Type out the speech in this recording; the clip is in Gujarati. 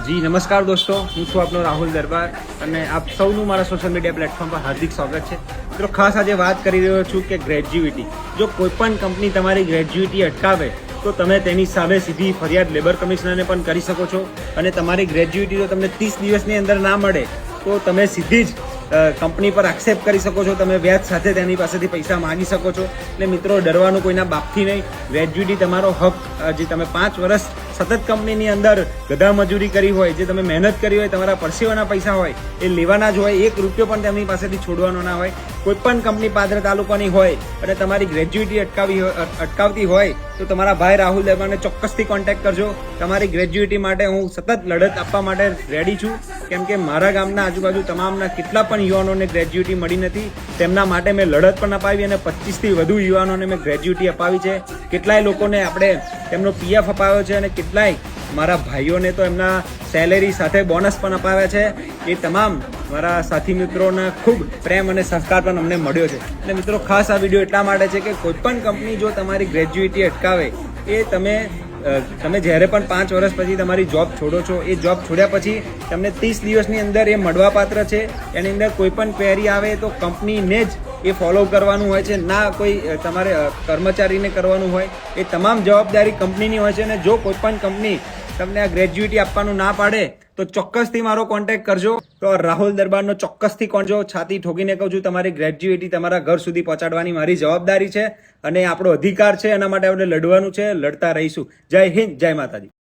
જી નમસ્કાર દોસ્તો, હું છું આપનો રાહુલ દરબાર અને આપ સૌનું મારા સોશિયલ મીડિયા પ્લેટફોર્મ પર હાર્દિક સ્વાગત છે. મિત્રો, ખાસ આજે વાત કરી રહ્યો છું કે ગ્રેજ્યુઇટી, જો કોઈ પણ કંપની તમારી ગ્રેજ્યુઇટી અટકાવે તો તમે તેની સામે સીધી ફરિયાદ લેબર કમિશનરને પણ કરી શકો છો. અને તમારી ગ્રેજ્યુઇટી જો તમને 30 દિવસની અંદર ના મળે તો તમે સીધી જ કંપની પર એક્સેપ્ટ કરી શકો છો. તમે વ્યાજ સાથે તેની પાસેથી પૈસા માગી શકો છો. એટલે મિત્રો, ડરવાનું કોઈના બાપથી નહીં. ગ્રેજ્યુઇટી તમારો હક, જે તમે 5 વર્ષ સતત કંપનીની અંદર ગધા મજૂરી કરી હોય, જે તમે મહેનત કરી હોય, તમારા પરસેવાના પૈસા હોય એ લેવાના જ હોય. 1 રૂપિયો પણ તેમની પાસેથી છોડવાનો ના હોય. કોઈ પણ કંપની પાદરા તાલુકાની હોય અને તમારી ગ્રેજ્યુઇટી અટકાવતી હોય તો તમારા ભાઈ રાહુલ દરબારને ચોક્કસથી કોન્ટેક્ટ કરજો. તમારી ગ્રેજ્યુઇટી માટે હું સતત લડત આપવા માટે રેડી છું, કેમ કે મારા ગામના આજુબાજુ તમામના કેટલા પણ યુવાનોને ગ્રેજ્યુઇટી મળી નથી. તેમના માટે મેં લડત પણ અપાવી અને 25થી વધુ યુવાનોને મેં ગ્રેજ્યુઇટી અપાવી છે. કેટલાય લોકોને આપણે તેમનો પીએફ અપાવ્યો છે અને કેટલાય મારા ભાઈઓને તો એમના સેલેરી સાથે બોનસ પણ અપાવ્યા છે. એ તમામ મારા સાથી મિત્રોને ખૂબ પ્રેમ અને સહકાર પણ અમને મળ્યો છે. અને મિત્રો, ખાસ આ વિડીયો એટલા માટે છે કે કોઈ પણ કંપની જો તમારી ગ્રેજ્યુઇટી અટકાવે, એ તમે જ્યારે પણ 5 વર્ષ પછી તમારી જોબ છોડો છો, એ જોબ છોડ્યા પછી તમને 30 દિવસની અંદર એ મળવાપાત્ર છે. એની અંદર કોઈ પણ ક્વેરી આવે તો કંપનીને જ એ ફોલો કરવાનું હોય છે, ના કોઈ તમારે કર્મચારીને કરવાનું હોય. એ તમામ જવાબદારી કંપનીની હોય છે. અને જો કોઈ પણ કંપની તમને આ ગ્રેજ્યુઇટી આપવાનું ના પાડે તો ચોક્કસથી મારો કોન્ટેક્ટ કરજો. તો રાહુલ દરબારનો ચોક્કસથી કોન્ટેક્ટ કરજો. છાતી ઠોકીને કહું છું, તમારી ગ્રેજ્યુઇટી તમારા ઘર સુધી પહોંચાડવાની મારી જવાબદારી છે અને આપણો અધિકાર છે. એના માટે આપણે લડવાનું છે, લડતા રહીશું. જય હિન્દ, જય માતાજી.